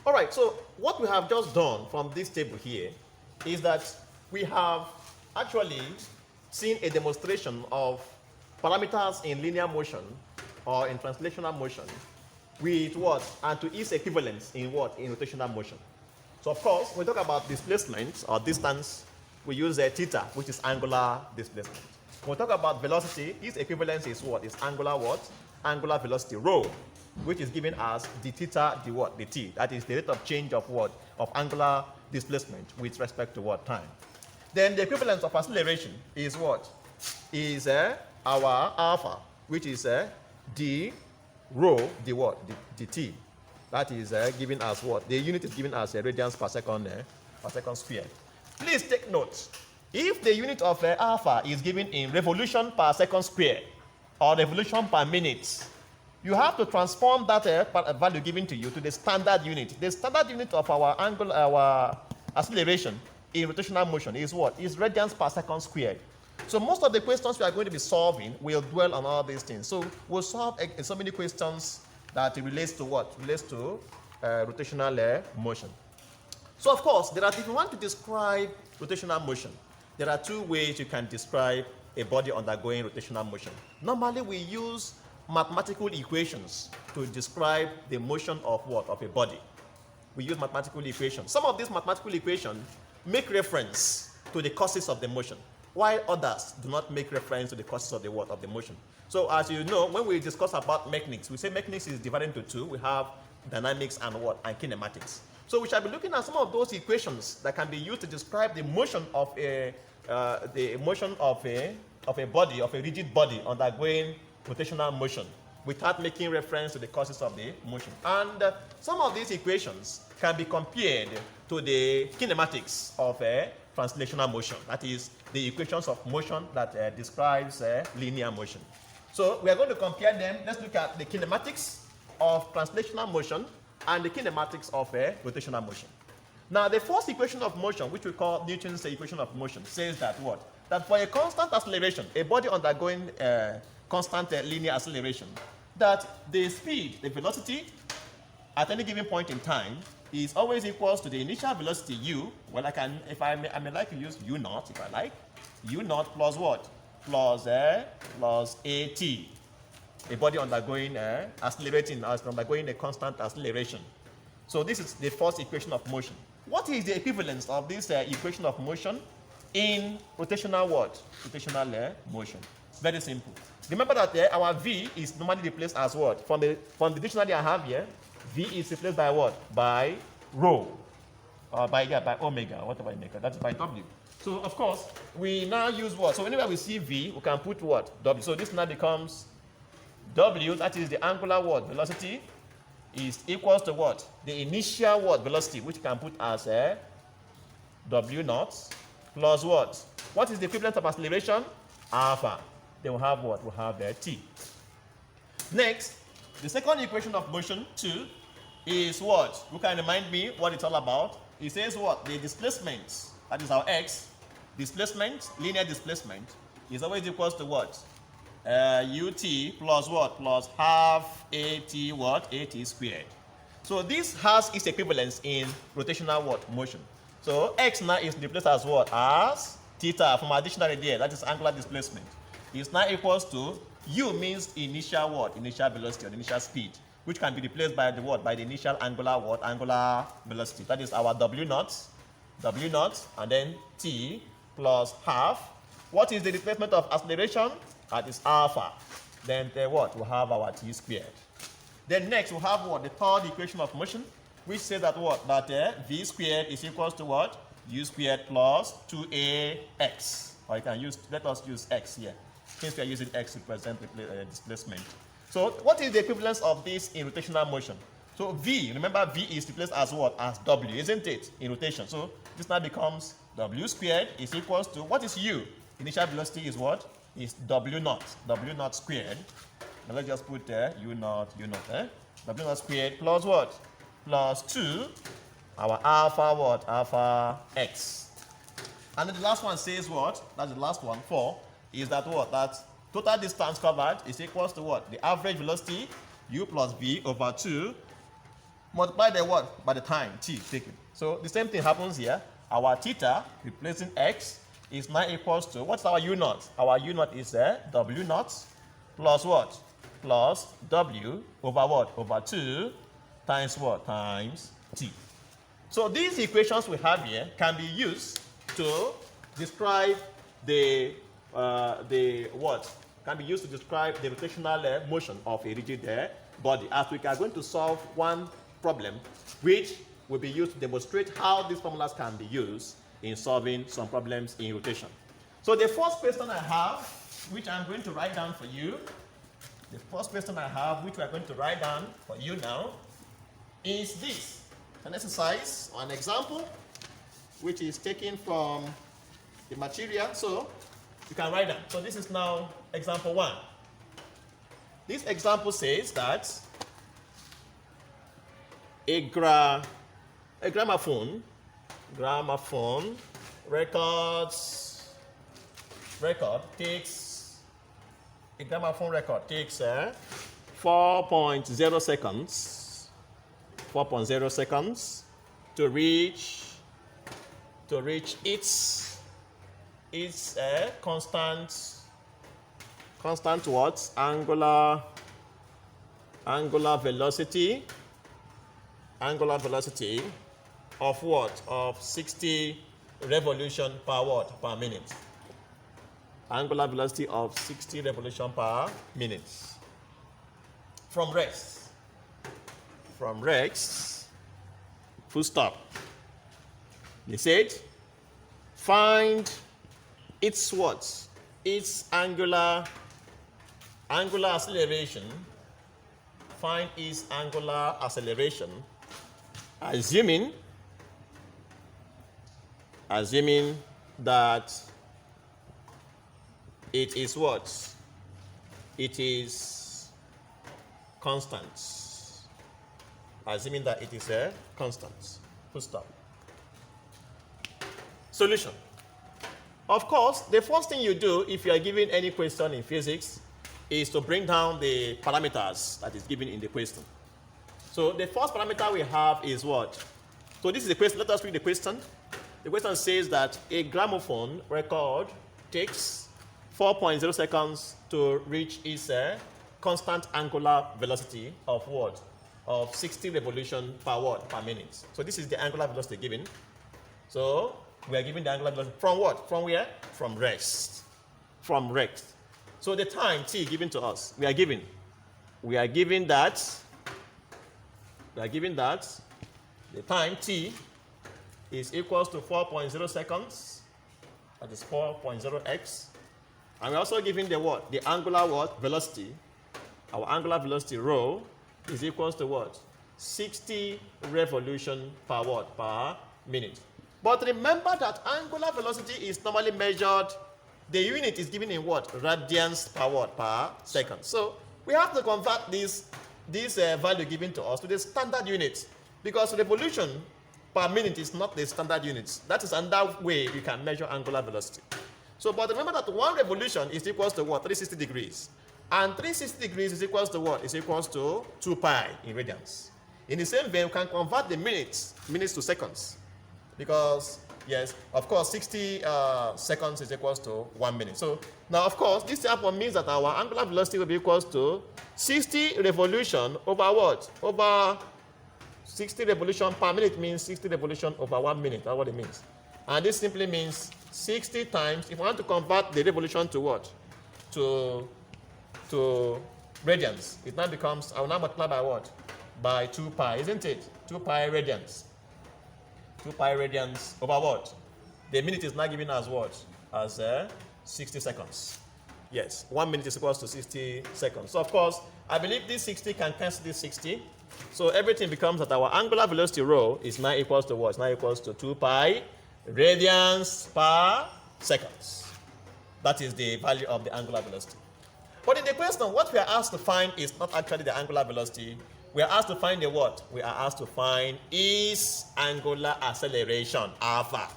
All right, so what we have just done from this table here is that we have actually seen a demonstration of parameters in linear motion or in translational motion with what? And to its equivalence in what? In rotational motion. So of course, when we talk about displacement or distance, we use theta, which is angular displacement. When we talk about velocity, its equivalence is what? Is angular what? Angular velocity, rho, which is given as d theta, d what? D t. That is the rate of change of what? Of angular displacement with respect to what? Time. Then the equivalence of acceleration is what? Is our alpha, which is d rho, d what? Dt. That is given as what? The unit is given as radians per second squared. Please take note. If the unit of alpha is given in revolution per second squared or revolution per minute, you have to transform that value given to you to the standard unit. The standard unit of our acceleration in rotational motion is what? Is radians per second squared. So most of the questions we are going to be solving will dwell on all these things. So we'll solve so many questions that relates to what? Relates to rotational motion. So of course, if you want to describe rotational motion, there are two ways you can describe a body undergoing rotational motion. Normally we use mathematical equations to describe the motion of what? Of a body. We use mathematical equations. Some of these mathematical equations make reference to the causes of the motion, while others do not make reference to the causes of the what? Of the motion. So as you know, when we discuss about mechanics, we say mechanics is divided into two. We have dynamics and what? And kinematics. So we shall be looking at some of those equations that can be used to describe the motion of a body, of a rigid body undergoing rotational motion without making reference to the causes of the motion. And some of these equations can be compared to the kinematics of translational motion. That is the equations of motion that describes linear motion. So we are going to compare them. Let's look at the kinematics of translational motion and the kinematics of rotational motion. Now, the first equation of motion, which we call Newton's equation of motion, says that what? That for a constant acceleration, a body undergoing constant linear acceleration, that the speed, the velocity at any given point in time is always equals to the initial velocity u. Well, I may like to use u naught if I like. U naught plus what? Plus at. A body undergoing undergoing a constant acceleration. So this is the first equation of motion. What is the equivalence of this equation of motion in rotational what? Rotational motion. Very simple. Remember that our v is normally replaced as what? From the dictionary I have here, v is replaced by what? By rho. By omega, whatever I make it. That's by w. So of course, we now use what? So whenever we see v, we can put what? W. So this now becomes w, that is the angular what? Velocity, is equals to what? The initial what? Velocity, which you can put as w naught, plus what? What is the equivalent of acceleration? Alpha. Then we have what? We have t. Next, the second equation of motion 2 is what? Who can remind me what it's all about? It says what? The displacement, that is our x, displacement, linear displacement, is always equals to what? Ut plus what? Plus half at what? At squared. So this has its equivalence in rotational what? Motion. So x now is replaced as what? As theta from our dictionary there. That is angular displacement. Is now equals to u means initial what? Initial velocity or initial speed, which can be replaced by the what? By the initial angular what? Angular velocity. That is our w naught, and then t plus half. What is the displacement of acceleration? That is alpha. Then what? We have our t squared. Then next we have what? The third equation of motion, which says that what? That v squared is equals to what? U squared plus 2ax. Or you can use, let us use x here, since we are using x to represent displacement. So what is the equivalence of this in rotational motion? So v, remember v is replaced as what? As w, isn't it? In rotation. So this now becomes w squared is equals to, what is u? Initial velocity is what? Is w naught squared. Now let's just put u naught, w naught squared plus what? Plus 2, our alpha what? Alpha x. And then the last one says what? That's the last one, 4, is that what? That total distance covered is equals to what? The average velocity, u plus v over 2, multiply the what? By the time t taken. So the same thing happens here. Our theta, replacing x, is now equals to, what's our u naught? Our u naught is w naught plus what? Plus w over what? Over 2 times what? Times t. So these equations we have here can be used to describe the what? Can be used to describe the rotational motion of a rigid body, as we are going to solve one problem which will be used to demonstrate how these formulas can be used in solving some problems in rotation. So the first question I have, which I'm going to write down for you, the first question I have, which we are going to write down for you now, is this. An exercise or an example which is taken from the material. So you can write down. So this is now example 1. This example says that a gramophone record takes 4.0 seconds to reach its constant what? Angular velocity of what? Of 60 revolution per what? Per minute. Angular velocity of 60 revolution per minute. From rest, full stop. They said, find its what? Its angular acceleration. Find its angular acceleration, assuming that it is what? It is constant. Assuming that it is a constant. Full stop. Solution. Of course, the first thing you do if you are given any question in physics is to bring down the parameters that is given in the question. So the first parameter we have is what? So this is the question. Let us read the question. The question says that a gramophone record takes 4.0 seconds to reach its constant angular velocity of what? Of 60 revolution per what? Per minute. So this is the angular velocity given. So we are given the angular velocity from what? From where? From rest. From rest. So the time t given to us, we are given that the time t is equals to 4.0 seconds. That is 4.0x. And we're also given the what? The angular what? Velocity. Our angular velocity rho is equals to what? 60 revolution per what? Per minute. But remember that angular velocity is normally measured, the unit is given in what? Radians per what? Per second. So we have to convert this value given to us to the standard unit, because revolution per minute is not the standard unit. That is another way you can measure angular velocity. So, but remember that one revolution is equals to what? 360 degrees. And 360 degrees is equals to what? Is equals to 2 pi in radians. In the same vein, we can convert the minutes to seconds. Because, yes, of course, 60 seconds is equals to 1 minute. So, now, of course, this therefore means that our angular velocity will be equals to 60 revolution over what? Over 60 revolution per minute means 60 revolution over 1 minute. That's what it means. And this simply means 60 times, if I want to convert the revolution to what? To radians. It now becomes, I will now multiply by what? By 2 pi, isn't it? 2 pi radians. 2 pi radians over what? The minute is now given as what? As 60 seconds. Yes, 1 minute is equals to 60 seconds. So of course, I believe this 60 can cancel this 60. So everything becomes that our angular velocity rho is now equals to what? It's now equals to 2 pi radians per seconds. That is the value of the angular velocity. But in the question, what we are asked to find is not actually the angular velocity. We are asked to find the what? We are asked to find its angular acceleration, alpha.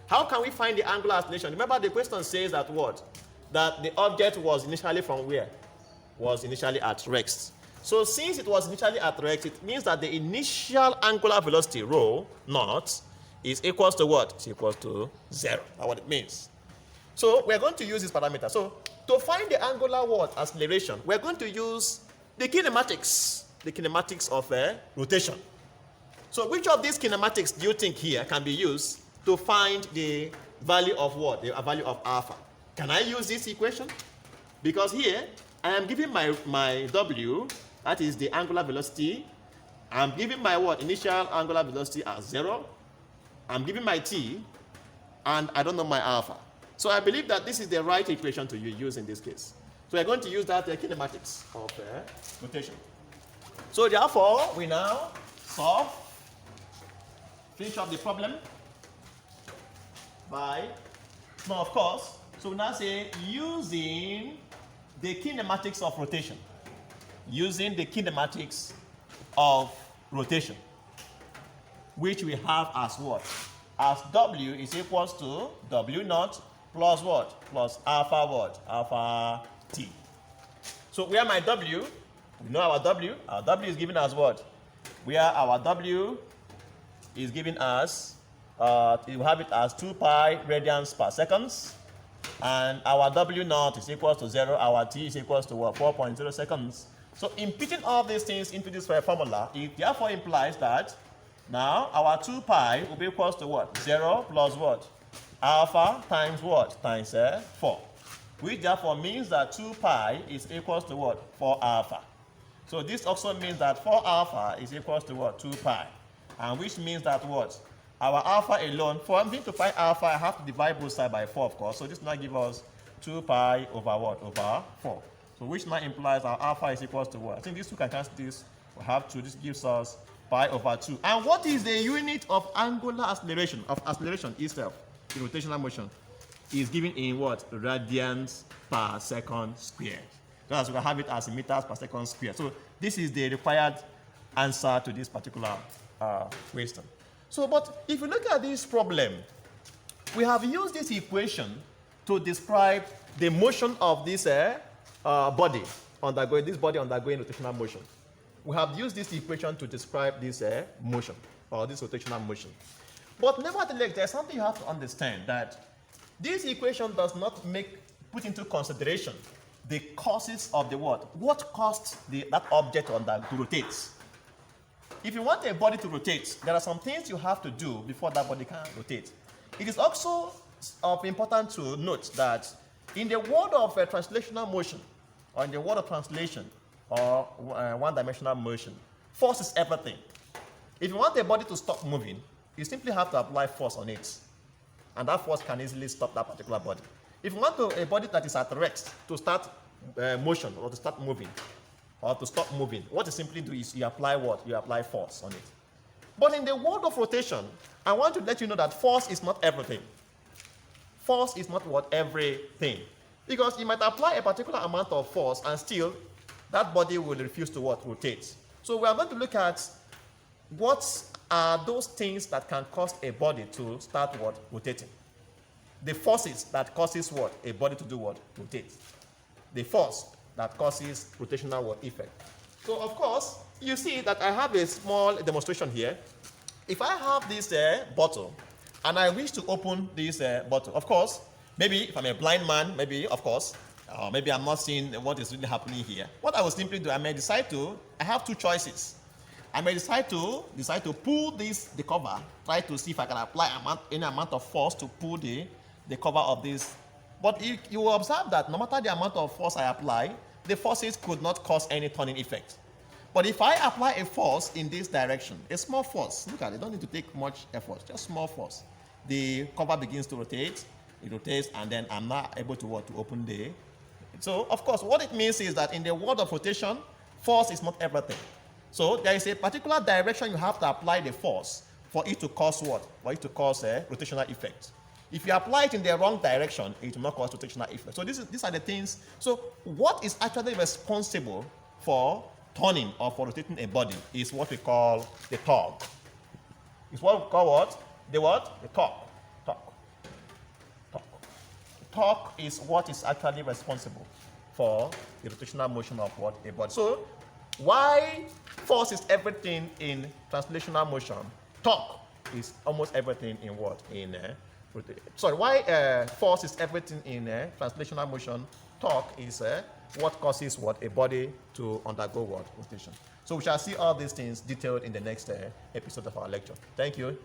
How can we find the angular acceleration? Remember the question says that what? That the object was initially from where? Was initially at rest. So since it was initially at rest, it means that the initial angular velocity, rho naught, is equals to what? It's equals to 0. That's what it means. So we're going to use this parameter. So to find the angular what? Acceleration, we're going to use the kinematics of rotation. So which of these kinematics do you think here can be used to find the value of what? The value of alpha. Can I use this equation? Because here I am giving my W, that is the angular velocity. I'm giving my what? Initial angular velocity as 0. I'm giving my T, and I don't know my alpha. So I believe that this is the right equation to use in this case. So we're going to use that kinematics of rotation. So therefore, we now finish up the problem by, now of course, so we now say using the kinematics of rotation. Using the kinematics of rotation, which we have as what? As W is equals to W naught plus what? Plus alpha what? Alpha T. So where my W, we know our W is given as what? Where our W is given as, you have it as 2 pi radians per seconds, and our W naught is equals to 0, our T is equals to what? 4.0 seconds. So imputing all these things into this formula, it therefore implies that now our 2 pi will be equals to what? 0 plus what? Alpha times what? Times 4. Which therefore means that 2 pi is equals to what? 4 alpha. So this also means that 4 alpha is equals to what? 2 pi. And which means that what? Our alpha alone, for me to find alpha, I have to divide both sides by 4, of course. So this now gives us 2 pi over what? Over 4. So which now implies our alpha is equals to what? I think these two can cancel this. We have 2. This gives us pi over 2. And what is the unit of angular acceleration, itself, the rotational motion, is given in what? Radians per second squared. That's we can have it as meters per second squared. So this is the required answer to this particular question. So, but if you look at this problem, we have used this equation to describe the motion of this body undergoing rotational motion. We have used this equation to describe this motion, or this rotational motion. But nevertheless, there's something you have to understand, that this equation does not put into consideration the causes of the what? What caused that object to rotate? If you want a body to rotate, there are some things you have to do before that body can rotate. It is also important to note that in the world of translational motion, or in the world of translation, or one-dimensional motion, force is everything. If you want a body to stop moving, you simply have to apply force on it. And that force can easily stop that particular body. If you want a body that is at rest to start motion, or to start moving, or to stop moving, what you simply do is you apply what? You apply force on it. But in the world of rotation, I want to let you know that force is not everything. Force is not what? Everything. Because you might apply a particular amount of force and still that body will refuse to what? Rotate. So we are going to look at what are those things that can cause a body to start what? Rotating. The forces that causes what? A body to do what? Rotate. The force that causes rotational what? Effect. So of course, you see that I have a small demonstration here. If I have this bottle and I wish to open this bottle, of course, maybe if I'm a blind man, maybe, of course, maybe I'm not seeing what is really happening here. What I will simply do, I have two choices. I may decide to pull the cover, try to see if I can apply any amount of force to pull the cover of this. But you will observe that no matter the amount of force I apply, the forces could not cause any turning effect. But if I apply a force in this direction, a small force, look at it, don't need to take much effort, just small force. The cover begins to rotate, it rotates, and then I'm not able to open the. So, of course, what it means is that in the world of rotation, force is not everything. So, there is a particular direction you have to apply the force for it to cause what? For it to cause a rotational effect. If you apply it in the wrong direction, it will not cause rotational effect. So, these are the things. So, what is actually responsible for turning or for rotating a body is what we call the torque. It's what we call what? The what? The torque. Torque is what is actually responsible for the rotational motion of what? A body. So, Why force is everything in translational motion, torque is almost everything in what? In why force is everything in translational motion, torque is what causes what? A body to undergo what? Rotation. So we shall see all these things detailed in the next episode of our lecture. Thank you.